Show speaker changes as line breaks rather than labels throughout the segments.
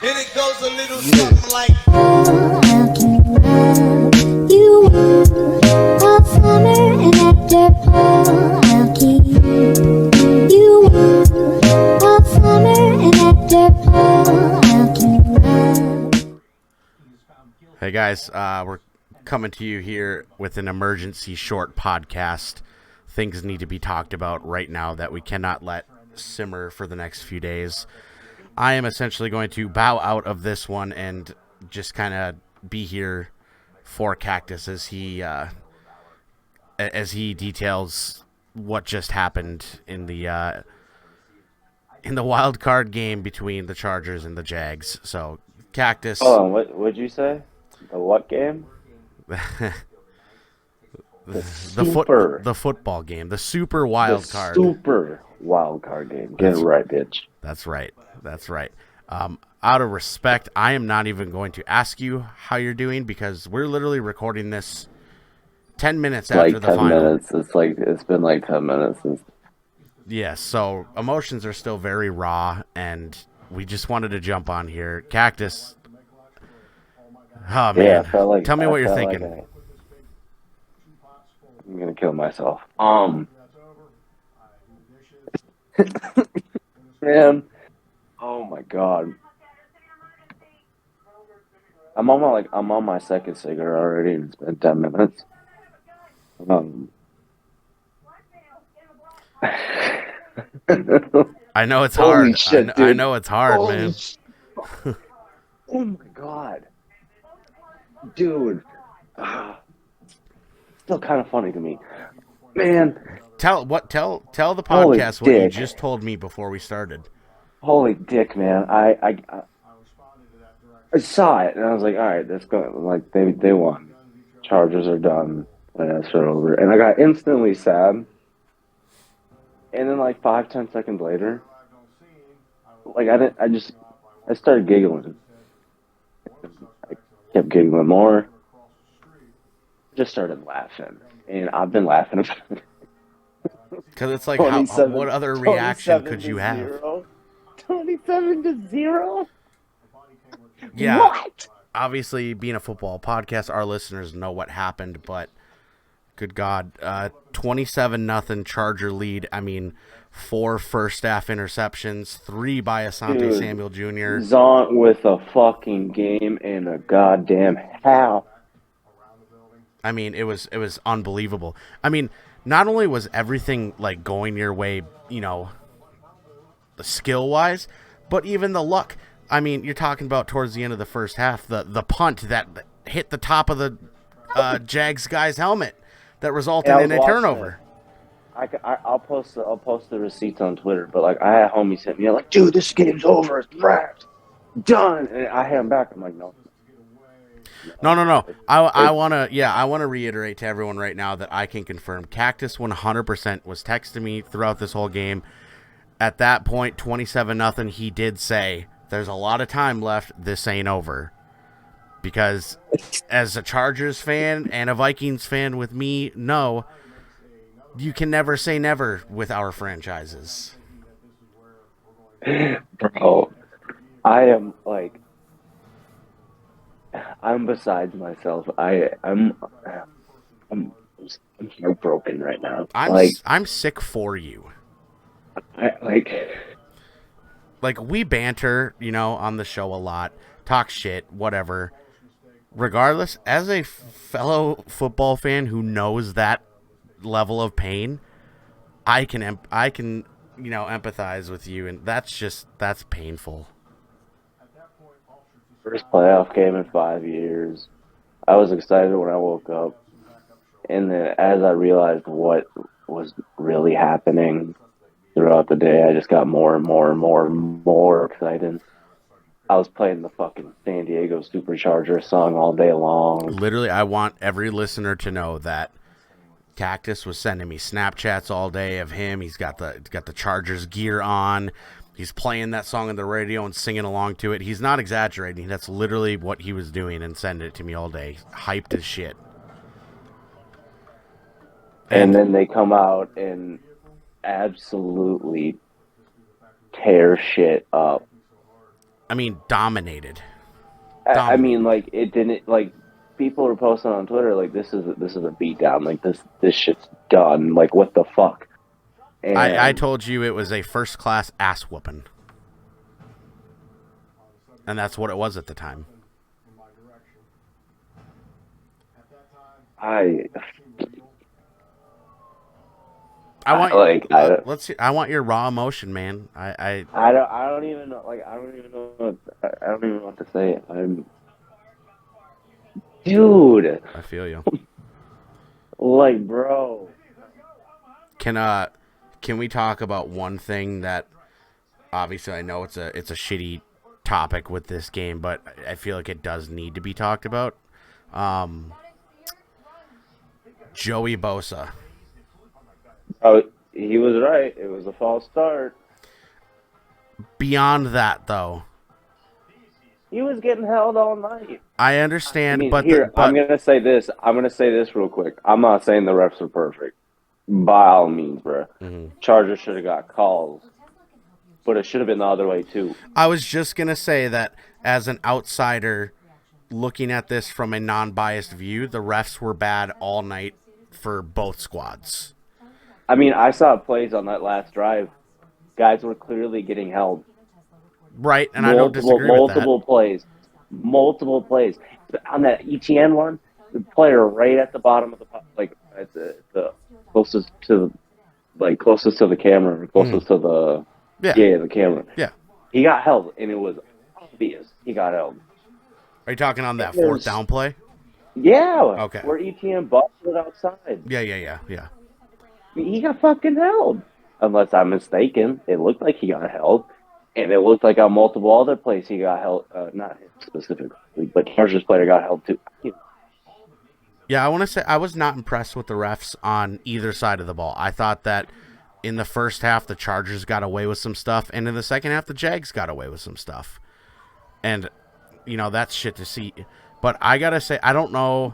And it goes a little something like,
How can you all summer and after how can you all summer and after how can
Hey guys, we're coming to you here with an emergency short podcast. Things need to be talked about right now that we cannot let simmer for the next few days. I am essentially going to bow out of this one and just kind of be here for Cactus as he details what just happened in the Wildcard game between the Chargers and the Jags. So, Cactus.
Hold on, what would you say? The what game?
the football game, the Super Wildcard.
Super Wildcard game. Get it right, bitch.
That's right. Out of respect, I am not even going to ask you how you're doing because we're literally recording this 10 minutes after the final.
10 minutes. It's been like 10 minutes since.
Yes, so emotions are still very raw, and we just wanted to jump on here. Cactus. Oh, man.
Yeah,
Tell me what you're thinking.
I'm going to kill myself. Man. Oh my god. I'm on my second cigarette already, and it's been 10 minutes.
I know it's hard.
Holy shit, dude.
I know it's hard,
Holy
man.
Oh my god. Dude. Still kind of funny to me. Man.
Tell the podcast
Holy
what you
dick.
just told me before we started.
Holy dick, man. I saw it, and I was like, all right, let's go. Like, they won. Chargers are done. Playoffs are over. And I got instantly sad. And then, like, 5-10 seconds later, like, I started giggling. I kept giggling more. Just started laughing. And I've been laughing about it.
Because it's like, what other reaction could you have?
27-0?
Yeah.
What?
Obviously, being a football podcast, our listeners know what happened, but good God, 27-0 Charger lead. I mean, 4 first half interceptions, 3 by Asante Samuel Jr.
Zont with a fucking game and a goddamn half.
I mean, it was unbelievable. I mean, not only was everything like going your way, the skill wise, but even the luck. I mean, you're talking about towards the end of the first half, the punt that hit the top of the Jags guy's helmet that resulted in a turnover.
I'll post the receipts on Twitter, but like I had homies hit me like, dude, this game's over, it's wrapped, done, and I hit him back. I'm like, no.
I want to reiterate to everyone right now that I can confirm Cactus 100% was texting me throughout this whole game. At that point, 27-0, he did say, there's a lot of time left, this ain't over. Because as a Chargers fan and a Vikings fan with me, no, you can never say never with our franchises.
Bro, I'm besides myself. I'm heartbroken right now.
I'm sick for you. Like we banter, on the show a lot, talk shit, whatever. Regardless, as a fellow football fan who knows that level of pain, I can empathize with you, and that's painful.
First playoff game in 5 years. I was excited when I woke up, and then as I realized what was really happening throughout the day, I just got more and more and more and more excited. I was playing the fucking San Diego Supercharger song all day long.
Literally, I want every listener to know that Cactus was sending me Snapchats all day of him. He's got the Chargers gear on. He's playing that song on the radio and singing along to it. He's not exaggerating. That's literally what he was doing and sending it to me all day. Hyped as shit.
And then they come out and absolutely tear shit up.
I mean, dominated.
I mean, like, it didn't, like, people were posting on Twitter, like, this is a beatdown. Like, this shit's done. Like, what the fuck? And
I told you it was a first-class ass whooping. And that's what it was at the time.
I
want your raw emotion, man. I
don't even know. Like, I don't even know what to say. Dude.
I feel you.
Like, bro.
Can we talk about one thing that obviously I know it's a shitty topic with this game, but I feel like it does need to be talked about. Joey Bosa.
Oh, he was right. It was a false start.
Beyond that, though,
he was getting held all night.
I understand,
I'm gonna say this. I'm gonna say this real quick. I'm not saying the refs are perfect, by all means, bro.
Mm-hmm.
Chargers should have got calls, but it should have been the other way too.
I was just gonna say that as an outsider looking at this from a non-biased view, the refs were bad all night for both squads.
I mean, I saw plays on that last drive. Guys were clearly getting held.
Right, and I don't disagree with that.
Multiple plays. On that ETN one, the player right at the bottom of the, like, at the closest to the camera, closest to the the camera.
Yeah.
He got held, and it was obvious he got held.
Are you talking on that fourth down play?
Yeah.
Okay.
Where ETN busted outside.
Yeah.
He got fucking held. Unless I'm mistaken, it looked like he got held. And it looked like on multiple other plays he got held. Not him specifically, but Chargers player got held too.
Yeah, I want to say I was not impressed with the refs on either side of the ball. I thought that in the first half the Chargers got away with some stuff, and in the second half the Jags got away with some stuff. And, you know, that's shit to see. But I got to say, I don't know,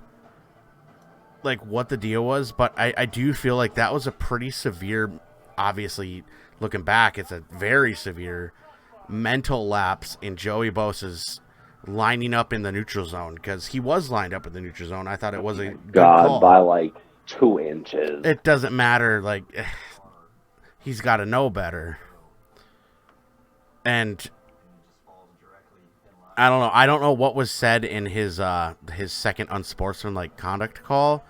like, what the deal was, but I do feel like that was a pretty severe, obviously, looking back, it's a very severe mental lapse in Joey Bosa's lining up in the neutral zone, because he was lined up in the neutral zone. I thought it was a good call.
By like 2 inches.
It doesn't matter. Like, he's got to know better. And I don't know. I don't know what was said in his second unsportsmanlike conduct call,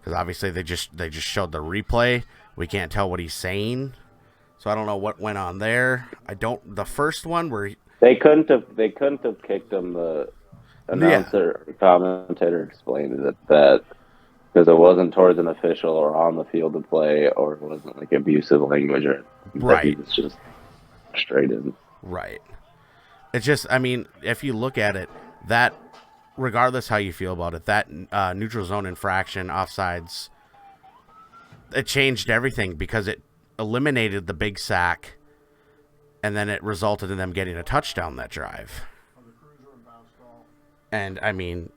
because obviously they just showed the replay. We can't tell what he's saying. So I don't know what went on there. The first one where
they couldn't have kicked him. The announcer commentator explained that because it wasn't towards an official or on the field of play, or it wasn't like abusive language, or
right.
He was just frustrated.
Right. It's just, I mean, if you look at it, that regardless how you feel about it, that neutral zone infraction, offsides, it changed everything because it eliminated the big sack, and then it resulted in them getting a touchdown that drive. And I mean,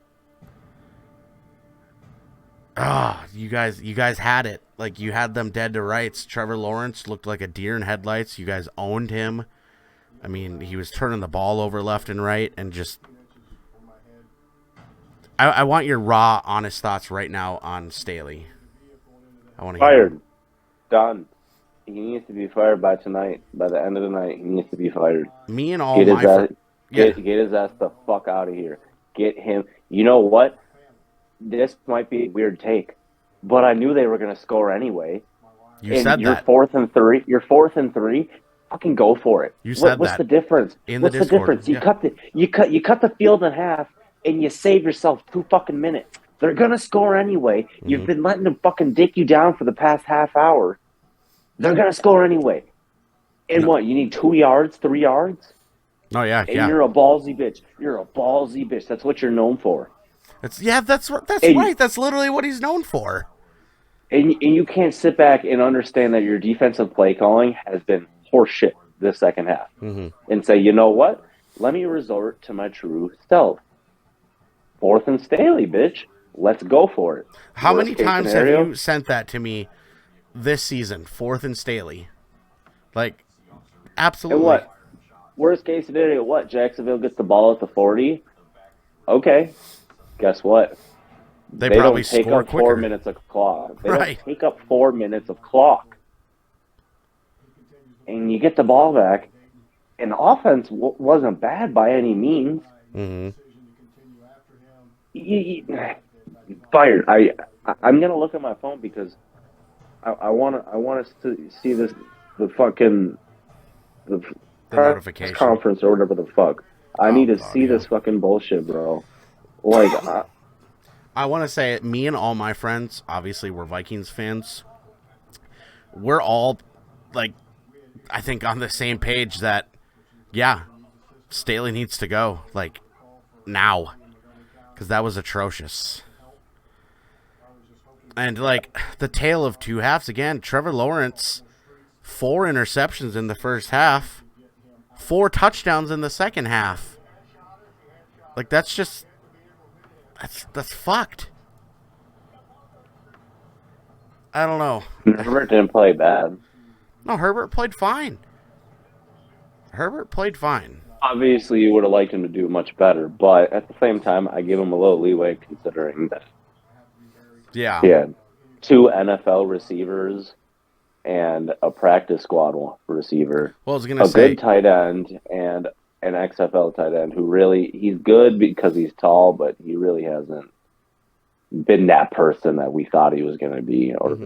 you guys had it. Like, you had them dead to rights. Trevor Lawrence looked like a deer in headlights. You guys owned him. I mean, he was turning the ball over left and right, and just I want your raw, honest thoughts right now on Staley. I want to hear
fired. Done. He needs to be fired by tonight. By the end of the night, he needs to be fired.
Me and all
get
my
get his ass the fuck out of here. Get him. You know what? This might be a weird take, but I knew they were going to score anyway.
You said
you're
that.
You're 4th and 3. Fucking go for it.
You said
what's
that.
the difference? What's the difference? You cut the field in half, and you save yourself 2 fucking minutes. They're gonna score anyway. Mm-hmm. You've been letting them fucking dick you down for the past half hour. They're gonna score anyway. And what? You need 2 yards, 3 yards?
Oh yeah,
and you're a ballsy bitch. You're a ballsy bitch. That's what you're known for.
That's right. That's literally what he's known for.
And you can't sit back and understand that your defensive play calling has been horseshit this second half, and say, you know what? Let me resort to my true self. 4th and Staley, bitch. Let's go for it.
How many times have you sent that to me this season? 4th and Staley. Like, absolutely.
Worst case scenario, what? Jacksonville gets the ball at the 40. Okay, guess what?
They probably
don't take
score
up
quicker.
4 minutes of clock. They
Right.
don't take up 4 minutes of clock. And you get the ball back. And the offense wasn't bad by any means.
Mm-hmm.
Fired. I'm gonna look at my phone because I want us to see the press
notification
conference or whatever the fuck. I need to see
audio.
this fucking bullshit, bro. Like,
I want to say me and all my friends, obviously we're Vikings fans. We're all like, I think on the same page that, yeah, Staley needs to go like now because that was atrocious. And like the tale of two halves again. Trevor Lawrence, 4 interceptions in the first half, 4 touchdowns in the second half. Like that's fucked. I don't know.
Herbert didn't play bad.
No, Herbert played fine.
Obviously, you would have liked him to do much better, but at the same time, I give him a little leeway considering that
Yeah.
he had 2 NFL receivers and a practice squad receiver,
Well, I was gonna
a
say
good tight end, and an XFL tight end who he's good because he's tall, but he really hasn't been that person that we thought he was going to be or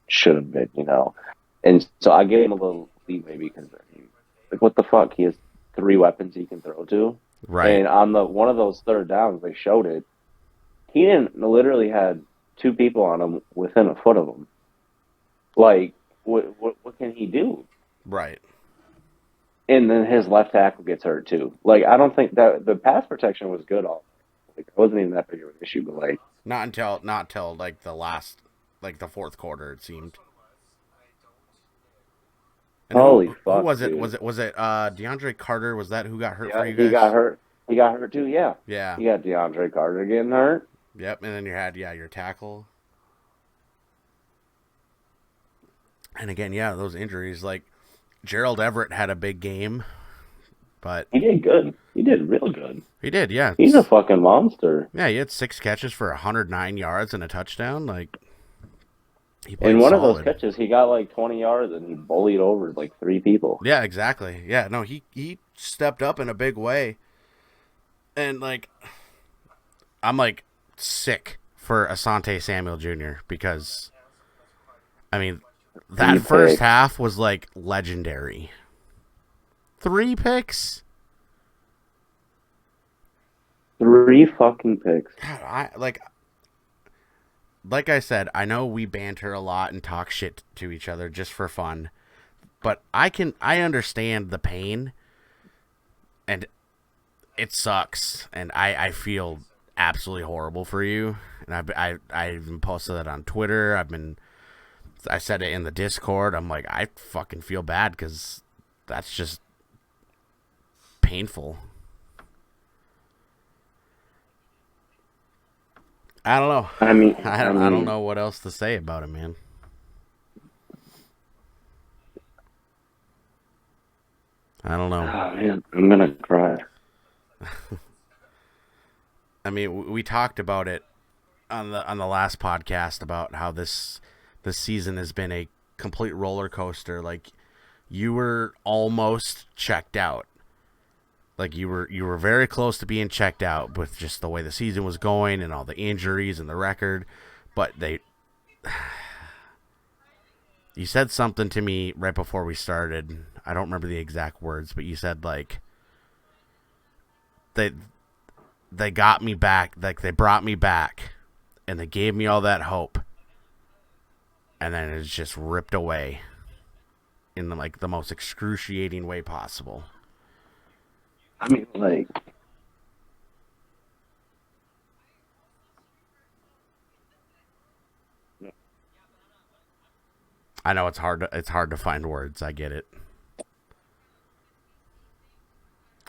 should have been, And so I gave him a little leeway because, like, what the fuck? He has 3 weapons he can throw to.
right.
And on one of those third downs, they showed it. He literally had 2 people on him within a foot of him. Like, what can he do?
Right.
And then his left tackle gets hurt too. Like, I don't think that the pass protection was good. Like, it wasn't even that big of an issue, but like
Not until like the last, like the fourth quarter, it seemed. And
holy
who
fuck!
was it?
Dude.
Was it DeAndre Carter? Was that who got hurt for you guys?
He got hurt. He got hurt too. Yeah.
Yeah.
You got DeAndre Carter getting hurt.
Yep. And then you had your tackle. And again, those injuries. Like Gerald Everett had a big game, but
he did good. He did real good.
He did, yeah.
He's a fucking monster.
Yeah, he had 6 catches for 109 yards and a touchdown. Like, he played
in one
solid.
of those catches, he got like 20 yards and he bullied over like 3 people.
Yeah, exactly. Yeah, no, he stepped up in a big way. And, like, I'm, like, sick for Asante Samuel Jr. because, I mean, that first half was, like, legendary. 3 picks?
3 fucking picks.
God, like I said, I know we banter a lot and talk shit to each other just for fun, but I understand the pain, and it sucks, and I feel absolutely horrible for you, and I even posted that on Twitter. I said it in the Discord. I'm like, I fucking feel bad because that's just painful. I don't know.
I mean,
I don't know what else to say about it, man. I don't know.
Oh man, I'm gonna cry.
I mean, we talked about it on the last podcast about how this season has been a complete roller coaster. Like, you were almost checked out. Like, you were very close to being checked out with just the way the season was going and all the injuries and the record. But you said something to me right before we started. I don't remember the exact words, but you said, like, they got me back, like, they brought me back, and they gave me all that hope. And then it's just ripped away in the most excruciating way possible.
I mean, like,
I know it's hard to find words. I get it.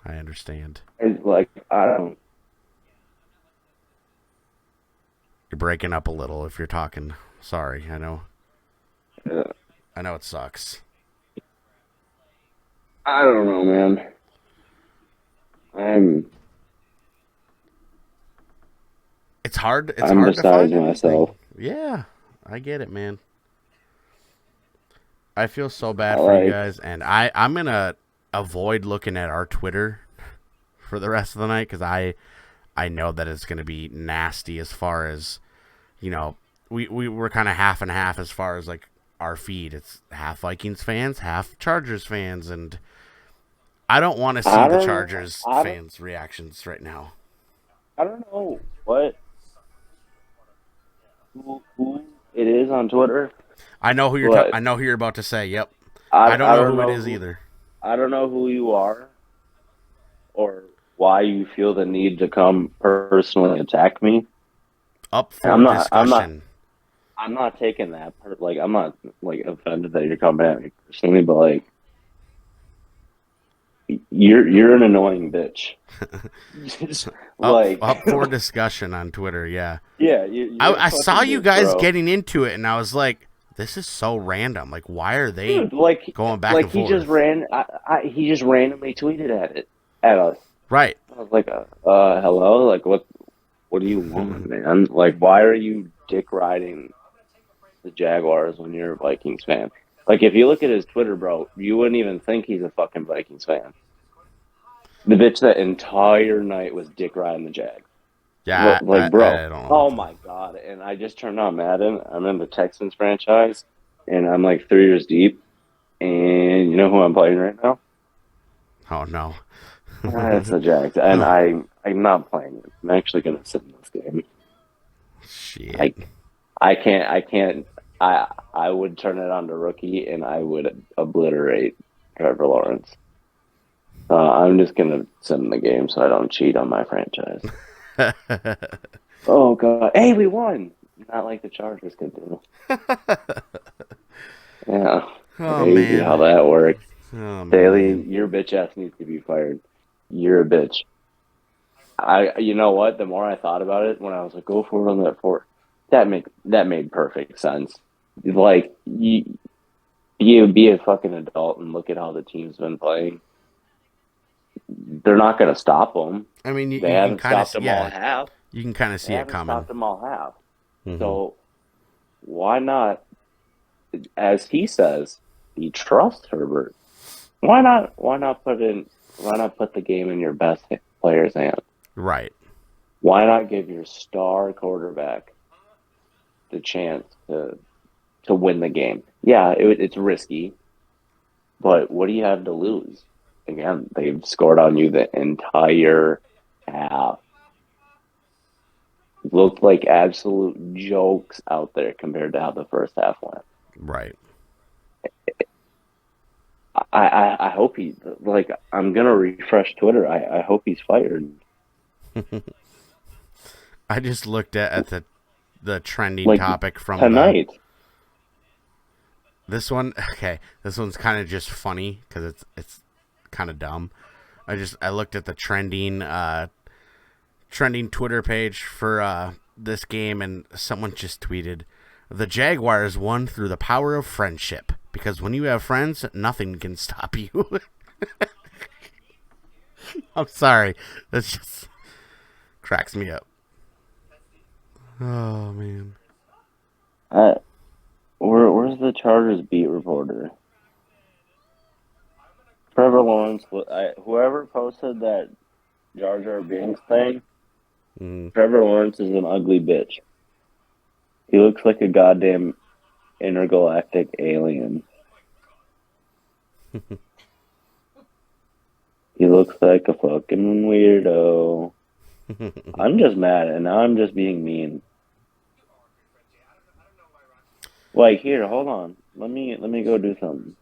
I understand.
it's like I don't.
You're breaking up a little if you're talking. Sorry, I know.
Uh,
I know it sucks.
I don't know, man.
It's hard. It's
I'm
hard to
beside
find
myself.
anything. Yeah, I get it, man. I feel so bad
I
for you
like-
guys, and I'm gonna avoid looking at our Twitter for the rest of the night because I know that it's gonna be nasty as far as, you know, we were kind of half and half as far as like our feed. It's half Vikings fans, half Chargers fans, and I don't want to see the Chargers fans' reactions right now.
I don't know who it is on Twitter.
I know who you're.
But-
I know who you're about to say. Yep. I don't know who it is either.
I don't know who you are, or why you feel the need to come personally attack me.
Up for discussion.
I'm not taking that part. Like, I'm not like offended that you're coming at me personally, but like, you're an annoying bitch.
Up for discussion on Twitter. Yeah.
Yeah.
I saw you guys
bro.
getting into it, and I was like, "This is so random. Like, why are they
Dude, like
going back
like
and forth?"
he just ran. He just randomly tweeted at us.
Right.
I was like, hello, like what do you want, man? Like, why are you dick riding the Jaguars when you're a Vikings fan? Like, if you look at his Twitter, bro, you wouldn't even think he's a fucking Vikings fan. The bitch that entire night was dick riding the Jags.
Yeah.
Like, bro.
I don't know.
Oh my god! And I just turned on Madden. I'm in the Texans franchise, and I'm like 3 years deep. And you know who I'm playing right now?
Oh no.
It's the Jags, and I'm not playing it. I'm actually going to sit in this game.
Shit.
I can't. I would turn it on to rookie, and I would obliterate Trevor Lawrence. I'm just going to sit in the game so I don't cheat on my franchise. Oh god! Hey, we won. Not like the Chargers could do. Yeah.
Oh,
Crazy
man.
how that works.
Oh,
Daly,
man.
your bitch ass needs to be fired. You're a bitch. You know what? The more I thought about it, when I was like, go for it on that four, that made perfect sense. Like, you be a fucking adult and look at how the team's been playing. They're not going to stop them.
I mean, you
They
can
haven't
kind of
stopped them all half.
You can kind of see
They
it
haven't
coming.
stopped them all half.
Mhm.
So why not, as he says, he trusts Herbert. Why not put the game in your best player's hands?
Right.
Why not give your star quarterback the chance to win the game? Yeah, it's risky, but what do you have to lose? Again, they've scored on you the entire half. Looked like absolute jokes out there compared to how the first half went.
Right.
I hope he, like, I'm going to refresh Twitter. I hope he's fired.
I just looked at the trending
Like,
topic from
tonight.
This one. Okay, this one's kind of just funny because it's kind of dumb. I looked at the trending Twitter page for this game, and someone just tweeted, "The Jaguars won through the power of friendship, because when you have friends, nothing can stop you." I'm sorry. That just cracks me up. Oh, man.
Where's the Chargers beat reporter? Trevor Lawrence. Whoever posted that Jar Jar Binks thing, Trevor Lawrence is an ugly bitch. He looks like a goddamn intergalactic alien. He looks like a fucking weirdo. I'm just mad, and now I'm just being mean. Like, here, hold on. Let me go do something.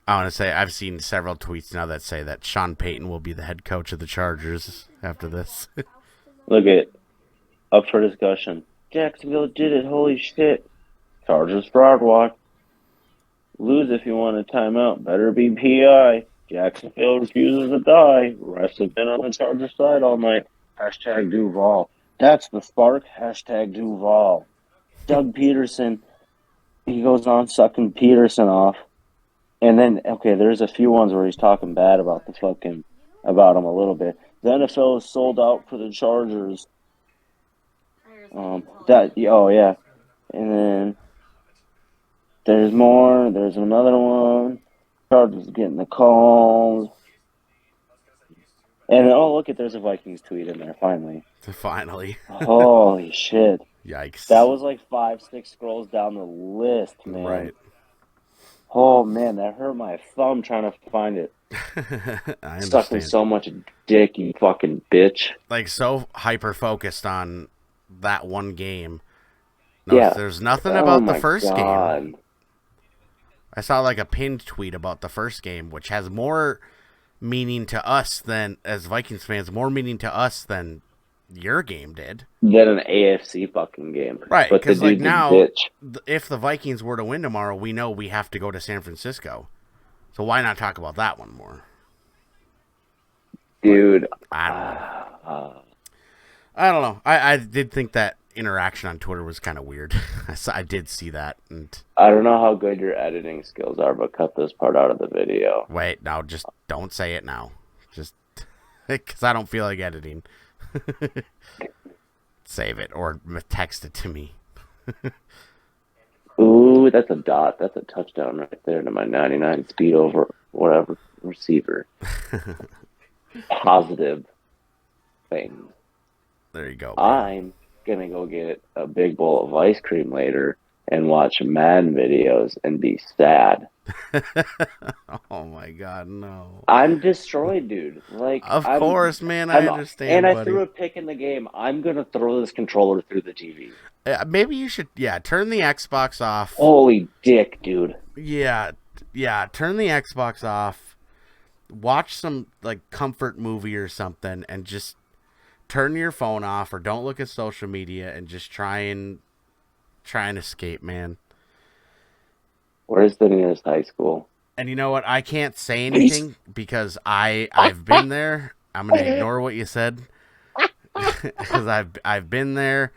I want to say I've seen several tweets now that say that Sean Payton will be the head coach of the Chargers after this.
Look at up for discussion. Jacksonville did it. Holy shit. Chargers fraud watch. Lose if you want a timeout. Better be PI. Jacksonville refuses to die. Refs have been on the Chargers side all night. Hashtag Duval. That's the spark. Hashtag Duval. Doug Peterson. He goes on sucking Peterson off. And then, okay, there's a few ones where he's talking bad about about him a little bit. The NFL is sold out for the Chargers. Oh yeah. And then there's more. There's another one. Chargers getting the calls. And oh, look there's a Vikings tweet in there finally.
Finally.
Holy shit.
Yikes.
That was like 5-6 scrolls down the list, man.
Right.
Oh man, that hurt my thumb trying to find it.
I
Stuck me
understand.
so much dick, you fucking bitch.
Like, so hyper focused on that one game. No,
Yeah.
there's nothing
Oh
about the
my
first
God.
game. I saw like a pinned tweet about the first game, which has more meaning to us than, as Vikings fans, more meaning to us than your game did.
Than an AFC fucking game.
Right,
But the
because like
dude's a
now,
bitch.
if the Vikings were to win tomorrow, we know we have to go to San Francisco. So why not talk about that one more?
Dude.
I don't know. I don't know. I did think that interaction on Twitter was kind of weird. I did see that. And
I don't know how good your editing skills are, but cut this part out of the video.
wait, now just don't say it now. Just because I don't feel like editing. Save it or text it to me.
Ooh, that's a dot. That's a touchdown right there to my 99 speed over whatever receiver. Positive thing.
There you go.
I'm going to go get a big bowl of ice cream later and watch Madden videos and be sad.
Oh my God, no.
I'm destroyed, dude. Like,
Of course, man, I understand,
And I
buddy.
threw a pick in the game. I'm going to throw this controller through the TV.
Maybe you should, turn the Xbox off.
Holy dick, dude.
Yeah, turn the Xbox off. Watch some like comfort movie or something, and just turn your phone off, or don't look at social media, and just try and escape, man.
Where's the nearest high school?
And you know what? I can't say anything because I've been there. I'm gonna ignore what you said because I've been there,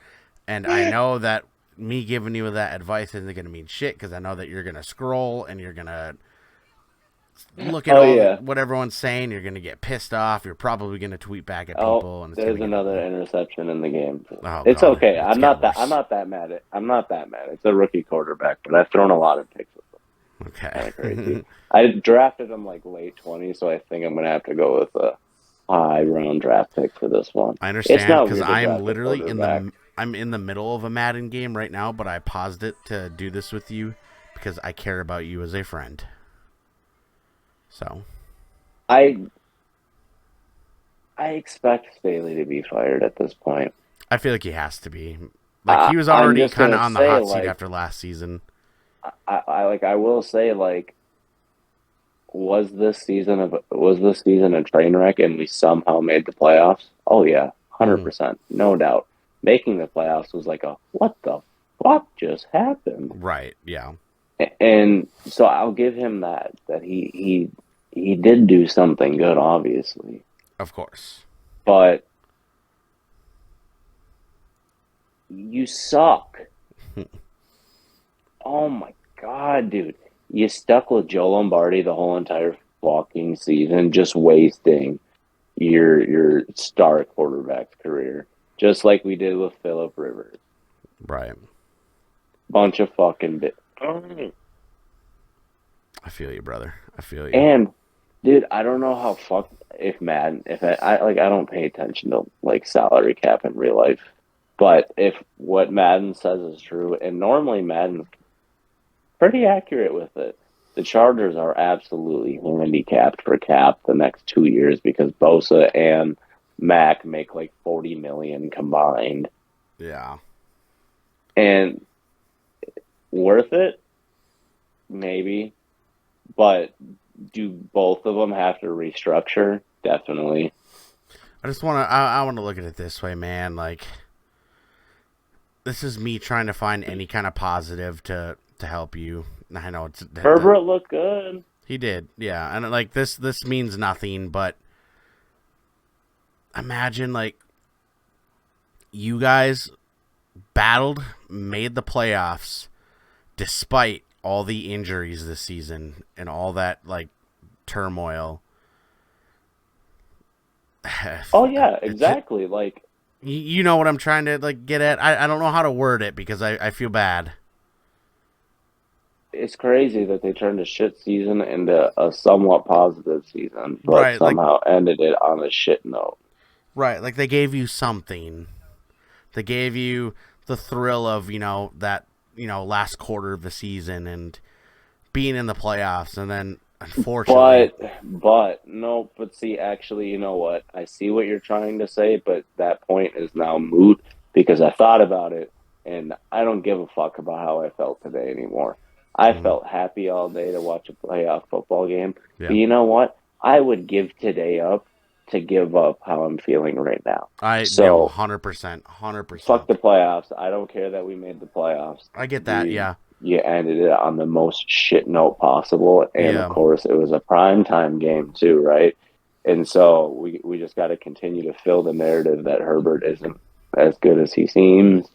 and I know that me giving you that advice isn't gonna mean shit because I know that you're gonna scroll and you're gonna look at what everyone's saying. You're gonna get pissed off. You're probably gonna tweet back at people. And it's
there's
gonna
another interception in the game.
Oh,
it's
God.
okay.
It's
I'm not
getting
that mad. I'm not that mad. It's a rookie quarterback, but I've thrown a lot of picks with him.
Okay.
Kind of crazy. I drafted him like late 20s, so I think I'm gonna have to go with a high round draft pick for this one.
I understand because
I
I'm literally I'm in the middle of a Madden game right now, but I paused it to do this with you because I care about you as a friend. So
I expect Staley to be fired at this point.
I feel like he has to be. Like he was already kind of on the hot seat after last season.
I will say, like, was this season a train wreck and we somehow made the playoffs? Oh yeah, 100%, no doubt. Making the playoffs was like a what the fuck just happened?
Right? Yeah.
And so I'll give him that he did do something good, obviously.
Of course.
But you suck. Oh my God, dude. You stuck with Joe Lombardi the whole entire fucking season, just wasting your star quarterback's career. Just like we did with Phillip Rivers.
Right.
Bunch of fucking
I feel you, brother. I feel you.
And dude, I don't know how I don't pay attention to like salary cap in real life. But if what Madden says is true, and normally Madden's pretty accurate with it, the Chargers are absolutely handicapped for cap the next 2 years because Bosa and Mac make like $40 million combined.
Yeah.
And worth it? Maybe. But do both of them have to restructure? Definitely.
I want to look at it this way, man. Like, this is me trying to find any kind of positive to help you. I know
Herbert looked good.
He did, yeah. And like this means nothing, but imagine like you guys battled, made the playoffs, despite all the injuries this season and all that like turmoil.
Oh yeah, exactly. Like,
you know what I'm trying to like get at. I don't know how to word it because I feel bad.
it's crazy that they turned a shit season into a somewhat positive season, but
Right, like
somehow ended it on a shit note.
right, like they gave you something. They gave you the thrill of, that, last quarter of the season and being in the playoffs, and then unfortunately,
But see, actually, you know what? I see what you're trying to say, but that point is now moot because I thought about it and I don't give a fuck about how I felt today anymore. I felt happy all day to watch a playoff football game.
yeah,
But you know what? I would give today up to give up how I'm feeling right now. So
100%,
fuck
100%.
the playoffs. I don't care that we made the playoffs.
I get that,
You
yeah,
you ended it on the most shit note possible, and of
yeah,
course it was a prime time game too, right? And so we just got to continue to fill the narrative that Herbert isn't as good as he seems.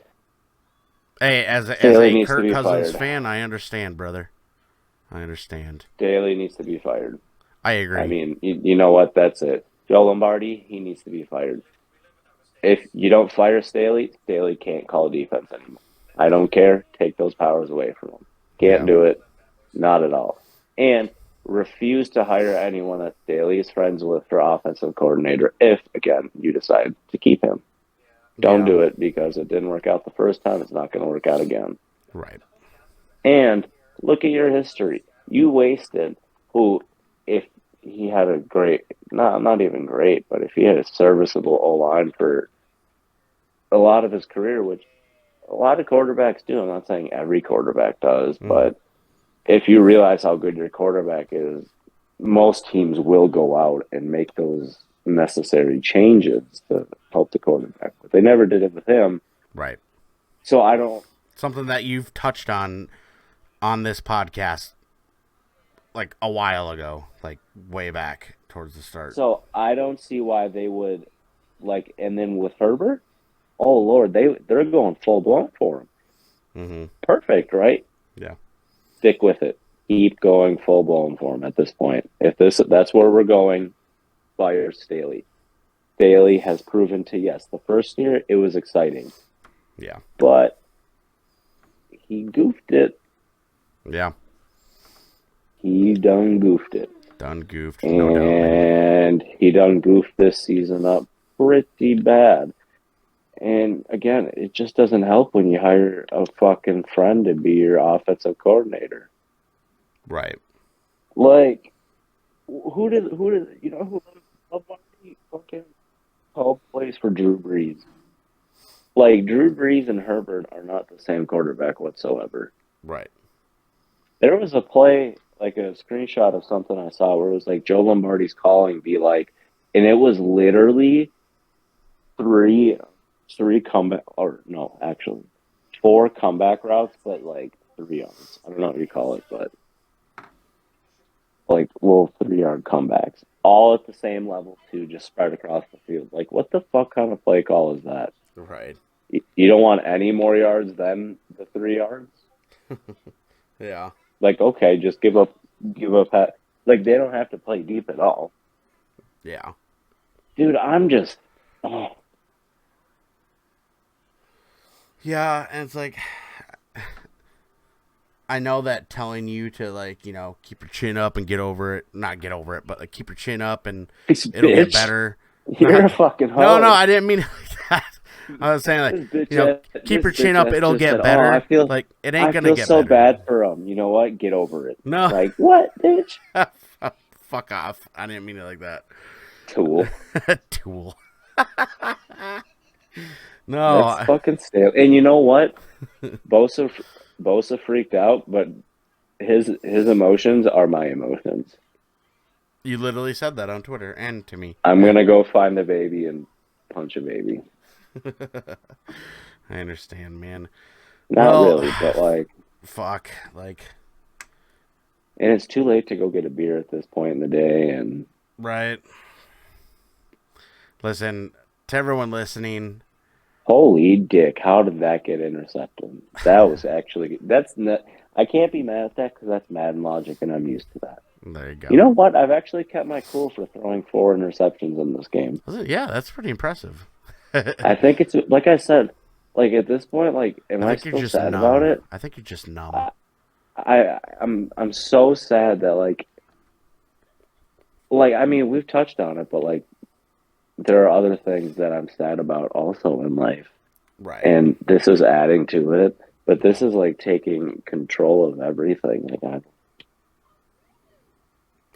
Hey, as
Staley
a
needs to
Kirk
be
Cousins
fired.
fan, I understand, brother. I understand.
Staley needs to be fired.
I agree.
I mean, you know what? That's it. Joe Lombardi, he needs to be fired. If you don't fire Staley, Staley can't call defense anymore. I don't care. Take those powers away from him. Can't
Yeah.
do it. Not at all. And refuse to hire anyone that Staley is friends with for offensive coordinator if, again, you decide to keep him. Don't
Yeah.
do it because it didn't work out the first time. It's not going to work out again.
Right.
And look at your history. You wasted who, if he had a great, not even great, but if he had a serviceable O-line for a lot of his career, which a lot of quarterbacks do. I'm not saying every quarterback does, but if you realize how good your quarterback is, most teams will go out and make those necessary changes to help the quarterback. But they never did it with him.
Right.
So I don't.
Something that you've touched on this podcast like a while ago, like way back towards the start.
So I don't see why they would like. And then with Herbert, oh Lord, they're going full blown for him.
Mm-hmm.
Perfect, right?
Yeah.
Stick with it. Keep going full blown for him at this point. If that's where we're going, fire Staley. Staley has proven to, yes, the first year it was exciting.
Yeah.
But he goofed it.
Yeah.
He done goofed it.
Done goofed, no doubt.
And he done goofed this season up pretty bad. And again, it just doesn't help when you hire a fucking friend to be your offensive coordinator.
Right.
Like, who did you know who fucking called plays for Drew Brees? Like, Drew Brees and Herbert are not the same quarterback whatsoever.
Right.
There was a play, like a screenshot of something I saw where it was like Joe Lombardi's calling, be like, and it was literally three comeback, or no, actually, 4 comeback routes, but like 3 yards. I don't know what you call it, but like little 3-yard comebacks, all at the same level too, just spread across the field. Like, what the fuck kind of play call is that?
Right.
You don't want any more yards than the 3 yards?
Yeah.
Like, okay, just give up. Like, they don't have to play deep at all.
Yeah.
Dude, I'm just. Oh.
Yeah, and it's like, I know that telling you to, like, keep your chin up and get over it, not get over it, but like keep your chin up and it'll get better.
You're a fucking hoe.
No, I didn't mean it like that. I was saying, like, keep your chin up, it'll get better.
I feel
like, it ain't gonna
feel
get
so
better.
bad for him. You know what? Get over it.
No.
Like, what, bitch?
Fuck off. I didn't mean it like that.
Tool.
Tool. No.
That's fucking stale. And you know what? Bosa freaked out, but his emotions are my emotions.
You literally said that on Twitter and to me.
I'm going to go find a baby and punch a baby.
I understand, man.
Not really, but like...
Fuck, like...
And it's too late to go get a beer at this point in the day, and...
Right. Listen, to everyone listening...
Holy dick, how did that get intercepted? That was actually... That's not... I can't be mad at that because that's Madden logic, and I'm used to that.
There you go.
You know what? I've actually kept my cool for throwing 4 interceptions in this game.
Yeah, that's pretty impressive.
I think it's like I said, like at this point, like am I still sad
numb.
about it?
I think you're just numb.
I'm so sad that like I mean we've touched on it, but like there are other things that I'm sad about also in life.
Right.
And this is adding to it, but this is like taking control of everything. Like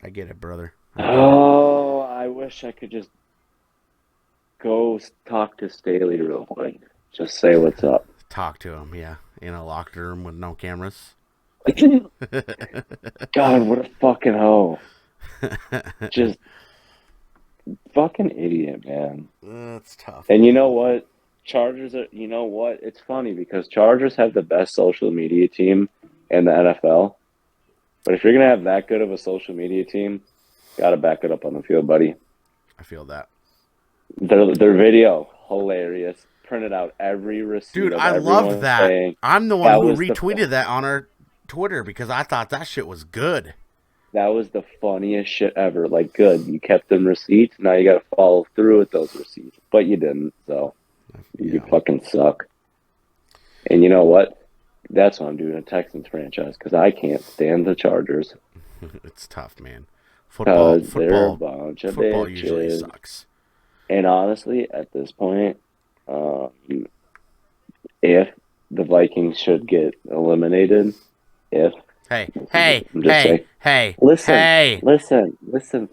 I get it, brother.
I wish I could just go talk to Staley real quick. Just say what's up.
Talk to him, yeah. In a locked room with no cameras.
God, what a fucking hoe. Just fucking idiot, man.
That's tough.
And you know what? Chargers are, you know what? It's funny because Chargers have the best social media team in the NFL. But if you're going to have that good of a social media team, got to back it up on the field, buddy.
I feel that.
Their video, hilarious. Printed out every receipt.
Dude,
of
I loved that.
saying,
I'm the one who
was
retweeted that on our Twitter because I thought that shit was good.
That was the funniest shit ever. Like, good. You kept them receipts. Now you got to follow through with those receipts. But you didn't, so you fucking suck. And you know what? That's why I'm doing a Texans franchise because I can't stand the Chargers.
It's tough, man. Football
they're a bunch of
football
bitches.
usually sucks.
And honestly, at this point, if the Vikings should get eliminated,
Hey,
listen,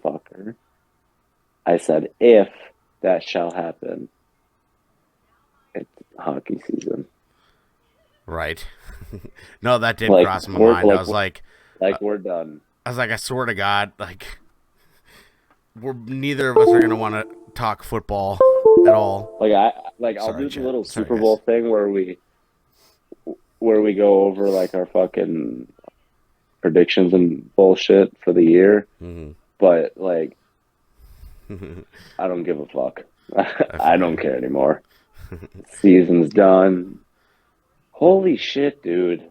fucker. I said if that shall happen, it's hockey season.
Right. No, that did cross my mind. I was like,
we're done.
I was like, I swear to God, like, neither of us are gonna want to talk football at all.
I'll do the little Super Bowl thing where we go over like our fucking predictions and bullshit for the year. Mm-hmm. But like, I don't give a fuck. I don't care anymore. Season's done. Holy shit, dude.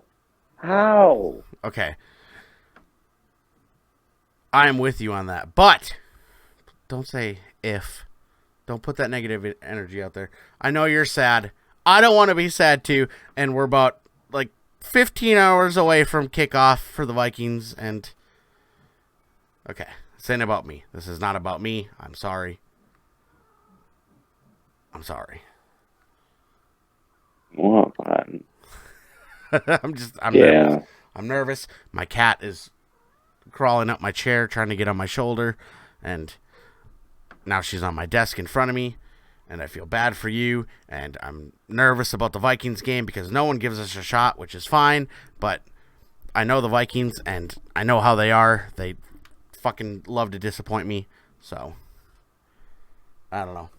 How?
Okay. I am with you on that. But don't say if. Don't put that negative energy out there. I know you're sad. I don't want to be sad too. And we're about like 15 hours away from kickoff for the Vikings. And okay, this ain't about me. This is not about me. I'm sorry. I'm
What, man?
Nervous. I'm nervous. My cat is crawling up my chair, trying to get on my shoulder, and now she's on my desk in front of me, and I feel bad for you, and I'm nervous about the Vikings game because no one gives us a shot, which is fine, but I know the Vikings, and I know how they are. They fucking love to disappoint me, so I don't know.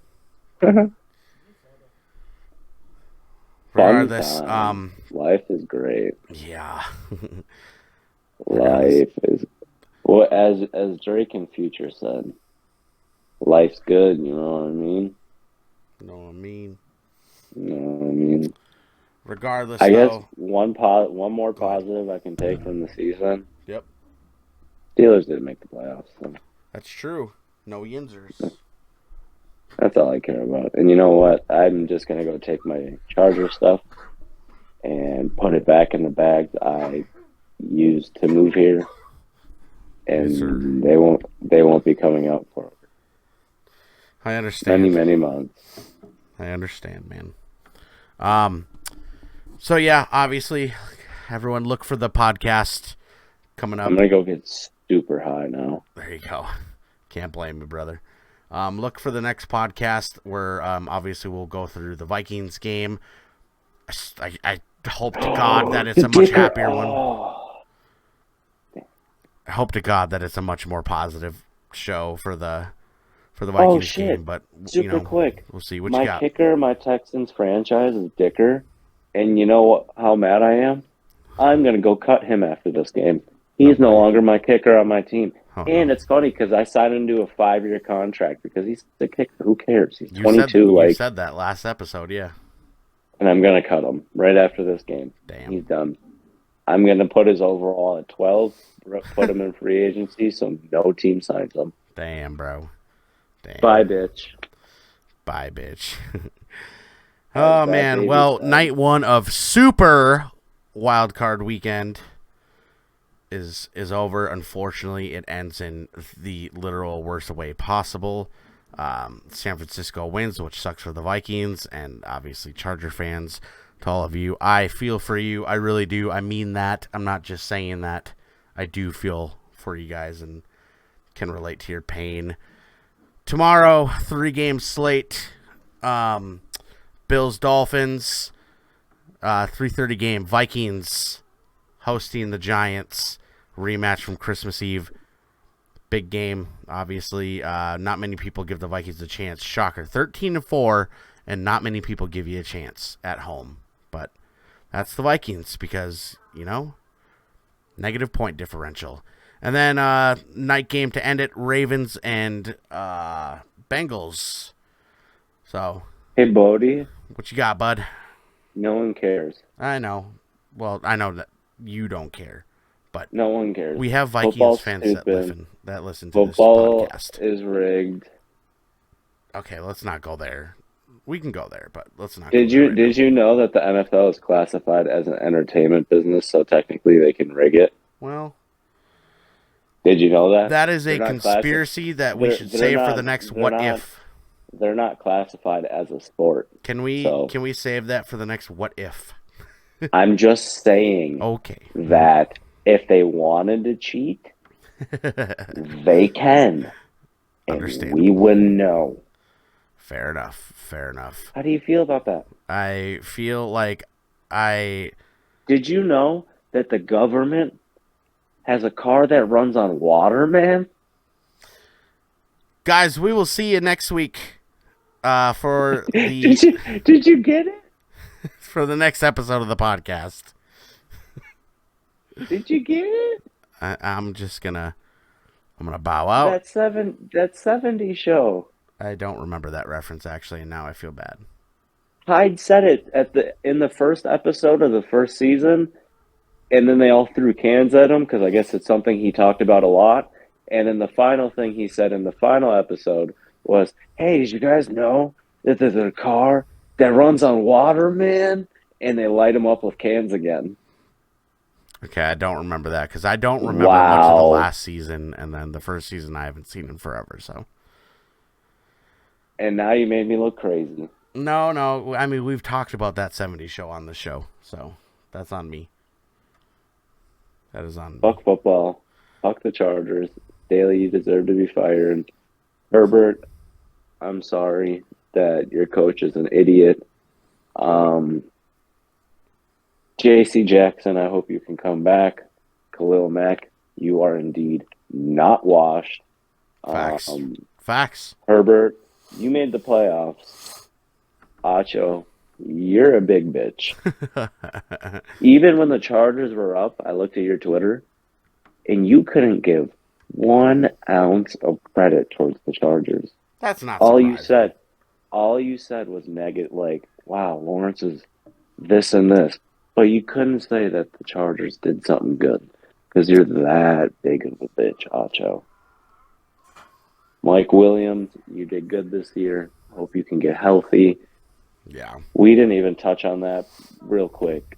Regardless,
life is great.
Yeah.
Life is, well, as Drake in Future said, life's good, you know what I mean?
Regardless,
I guess one more positive I can take from the season.
Yep.
Steelers didn't make the playoffs. So.
That's true. No Yinzers.
That's all I care about. And you know what? I'm just going to go take my Charger stuff and put it back in the bags I used to move here. And yes, they won't be coming out for
I understand.
Many months.
I understand, man. So yeah, obviously everyone look for the podcast coming up.
I'm going to go get super high now.
There you go. Can't blame me, brother. Look for the next podcast where obviously we'll go through the Vikings game. I hope to God that it's a much happier one. I hope to God that it's a much more positive show for the Vikings game. But
super quick,
we'll see what you got.
My kicker, my Texans franchise is Dicker, and you know how mad I am? I'm gonna go cut him after this game. He's no longer my kicker on my team. And it's funny because I signed him to a 5-year contract because he's the kicker. Who cares? He's 22.
You said that last episode, yeah.
And I'm going to cut him right after this game.
Damn.
He's done. I'm going to put his overall at 12, put him in free agency, so no team signs him.
Damn, bro. Damn.
Bye, bitch.
Bye, bitch.
How's
Oh,
that
man.
baby
Well,
sound?
night one of Super Wildcard Weekend is over. Unfortunately, it ends in the literal worst way possible. San Francisco wins, which sucks for the Vikings, and obviously Charger fans. To all of you, I feel for you. I really do. I mean that. I'm not just saying that. I do feel for you guys and can relate to your pain. Tomorrow, 3-game slate. Bills, Dolphins. 3:30 game. Vikings hosting the Giants. Rematch from Christmas Eve. Big game, obviously. Not many people give the Vikings a chance. Shocker. 13-4, and not many people give you a chance at home. But that's the Vikings because, negative point differential. And then night game to end it, Ravens and Bengals. So,
Hey, Bodie,
what you got, bud?
no one cares.
I know. Well, I know that you don't care. But
No one cares.
we have Vikings
Football's
fans
stupid.
that listen to
Football
this podcast.
is rigged.
Okay, let's not go there. We can go there, but let's not.
Did
go there
you
right
did you know that the NFL is classified as an entertainment business, so technically they can rig it?
now? Well,
Did you know that?
that is a
They're not
conspiracy that we
They're-
should
they're
save for
not-
the next
they're
what
not-
if.
They're not classified as a sport.
Can we
So-
can we save that for the next what if?
I'm just saying
Okay.
that if they wanted to cheat, they can. And
Understandable.
we wouldn't know.
Fair enough. Fair enough.
How do you feel about that?
I feel like
Did you know that the government has a car that runs on water, man?
guys, we will see you next week for the
Did you get it?
for the next episode of the podcast.
Did you get it?
I'm gonna bow out.
That 70 show.
I don't remember that reference actually, and now I feel bad.
Hyde said it in the first episode of the first season, and then they all threw cans at him because I guess it's something he talked about a lot. And then the final thing he said in the final episode was, "Hey, did you guys know that there's a car that runs on water, man?" And they light him up with cans again.
Okay, I don't remember that because I don't remember much of the
Wow.
last season, and then the first season I haven't seen in forever. So
And now you made me look crazy.
no, I mean we've talked about that '70s show on the show, so that's on me. That is on me.
Fuck football. Fuck the Chargers. Daly, you deserve to be fired. Herbert, I'm sorry that your coach is an idiot. J.C. Jackson, I hope you can come back. Khalil Mack, you are indeed not washed.
Facts. Facts.
Herbert, you made the playoffs. Acho, you're a big bitch. Even when the Chargers were up, I looked at your Twitter, and you couldn't give 1 ounce of credit towards the Chargers.
That's not
All you
surprising.
said was negative, like, wow, Lawrence is this and this. But you couldn't say that the Chargers did something good because you're that big of a bitch, Acho. Mike Williams, you did good this year. Hope you can get healthy.
Yeah,
We didn't even touch on that real quick.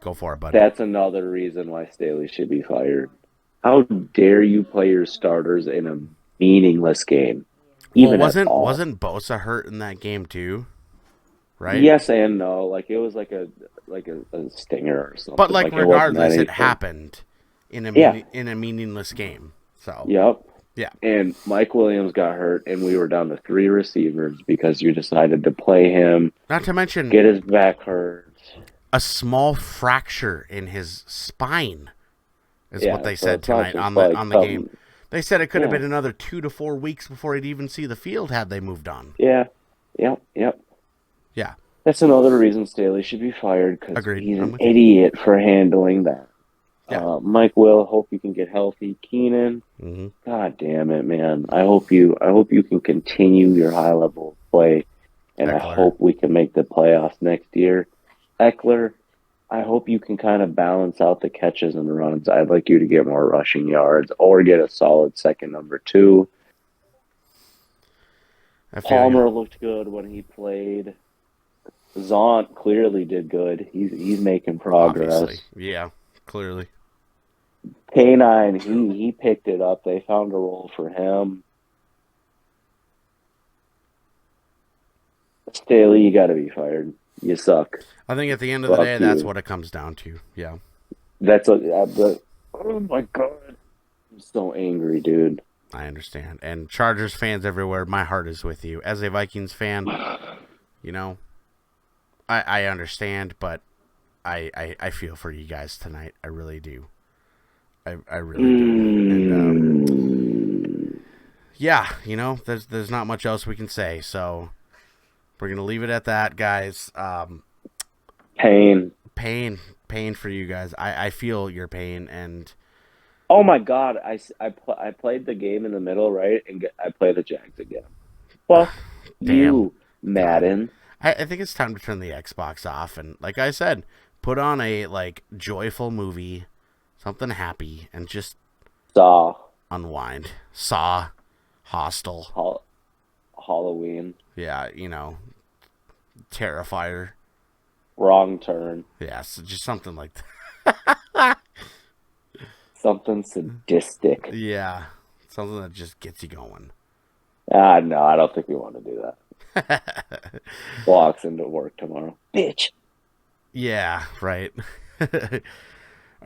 go for it, buddy.
That's another reason why Staley should be fired. How dare you play your starters in a meaningless game? Even
Well,
at all.
wasn't Bosa hurt in that game too? Right.
Yes and no. Like it was like a stinger or something.
But like
it wasn't
regardless, it
anything.
happened in a
Yeah.
in a meaningless game. So
Yep.
yeah,
And Mike Williams got hurt, and we were down to 3 receivers because you decided to play him,
not to mention
get his back hurt.
a small fracture in his spine is
Yeah,
what they
so
said
it's not
tonight
just
on the
like
on the
something-
game. They said it could have
Yeah.
been another 2 to 4 weeks before he'd even see the field had they moved on.
Yeah. Yep.
Yeah,
That's another reason Staley should be fired because
Agreed.
he's
I'm
an
with you.
idiot for handling that.
Yeah.
Mike Will, hope you can get healthy. Keenan,
hmm
God damn it, man! I hope you can continue your high level of play, and I
Eckler.
hope we can make the playoffs next year. Eckler, I hope you can kind of balance out the catches and the runs. I'd like you to get more rushing yards or get a solid second number 2. Palmer looked good when he played. Zont clearly did good. He's making progress.
Obviously. Yeah, clearly.
K9, he picked it up. They found a role for him. Staley, you got to be fired. You suck.
I think at the end of the
Fuck
day, that's
you.
what it comes down to. Yeah.
Oh my God. I'm so angry, dude.
I understand. And Chargers fans everywhere, my heart is with you. As a Vikings fan, you know, I understand, but I feel for you guys tonight. I really do. I really do. And yeah, you know, there's not much else we can say, so we're gonna leave it at that, guys.
Pain
For you guys. I feel your pain, and
oh my God, I played the game in the middle, right, and I play the Jags again. Fuck you, Madden.
I think it's time to turn the Xbox off, and like I said, put on a joyful movie, something happy, and just unwind. Saw, Hostel,
Halloween.
Yeah, you know, Terrifier.
Wrong Turn.
Yeah, so just something like that.
Something sadistic.
Yeah, something that just gets you going.
No, I don't think we want to do that. Walks into work tomorrow. Bitch.
Yeah, right. All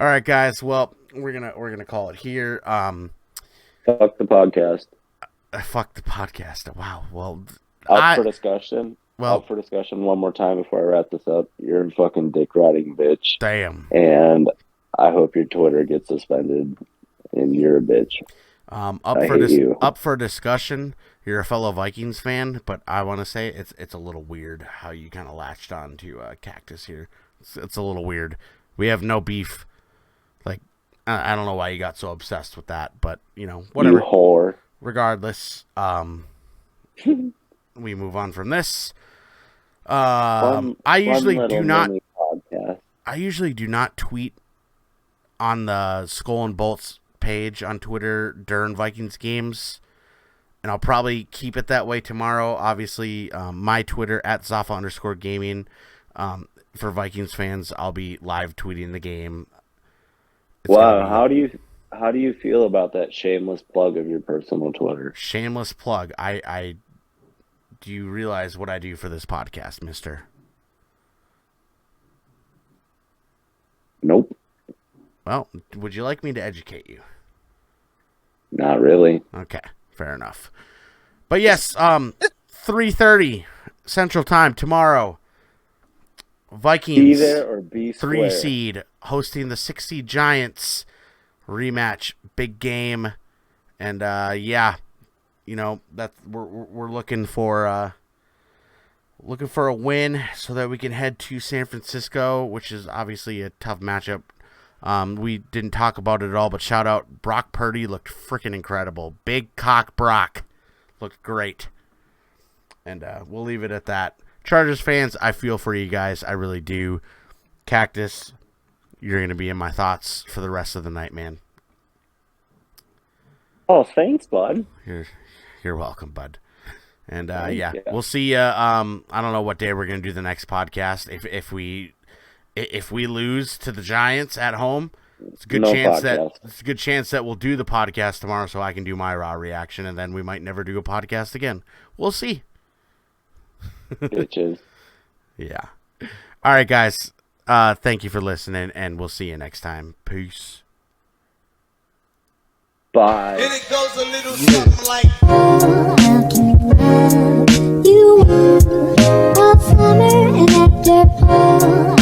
right, guys. Well, we're gonna call it here.
Fuck the podcast.
Fuck the podcast. Wow. Well,
Up for discussion.
Well,
up for discussion one more time before I wrap this up. You're a fucking dick riding bitch.
Damn.
And I hope your Twitter gets suspended. And you're a bitch.
Up for discussion. You're a fellow Vikings fan, but I want to say it's a little weird how you kind of latched on to Cactus here. It's a little weird. We have no beef. Like, I don't know why you got so obsessed with that, but you know, whatever.
You whore.
Regardless, we move on from this. I usually do not tweet on the SkolNBolts page on Twitter during Vikings games, and I'll probably keep it that way tomorrow. Obviously, my Twitter at Zafa_gaming. For Vikings fans, I'll be live tweeting the game.
Wow, how do you feel about that shameless plug of your personal Twitter?
Shameless plug. I do you realize what I do for this podcast, mister?
Nope.
Well, would you like me to educate you?
Not really.
Okay, fair enough. But yes, 3:30 Central Time tomorrow. Vikings
be there or be square.
3 seed hosting the 6 seed Giants. Rematch, big game, and yeah, you know that we're looking for a win so that we can head to San Francisco, which is obviously a tough matchup. We didn't talk about it at all, but shout out Brock Purdy looked freaking incredible. Big cock Brock looked great, and we'll leave it at that. Chargers fans, I feel for you guys, I really do. Cactus, you're going to be in my thoughts for the rest of the night, man.
Oh, thanks, bud.
You're welcome, bud. And yeah, we'll see you. I don't know what day we're going to do the next podcast. If we lose to the Giants at home, it's a good chance that we'll do the podcast tomorrow, so I can do my raw reaction, and then we might never do a podcast again. We'll see.
Bitches.
Yeah. All right, guys. Thank you for listening, and we'll see you next time. Peace.
Bye.
And it goes a little something like
Oh, how can you love you? A summer and after fall.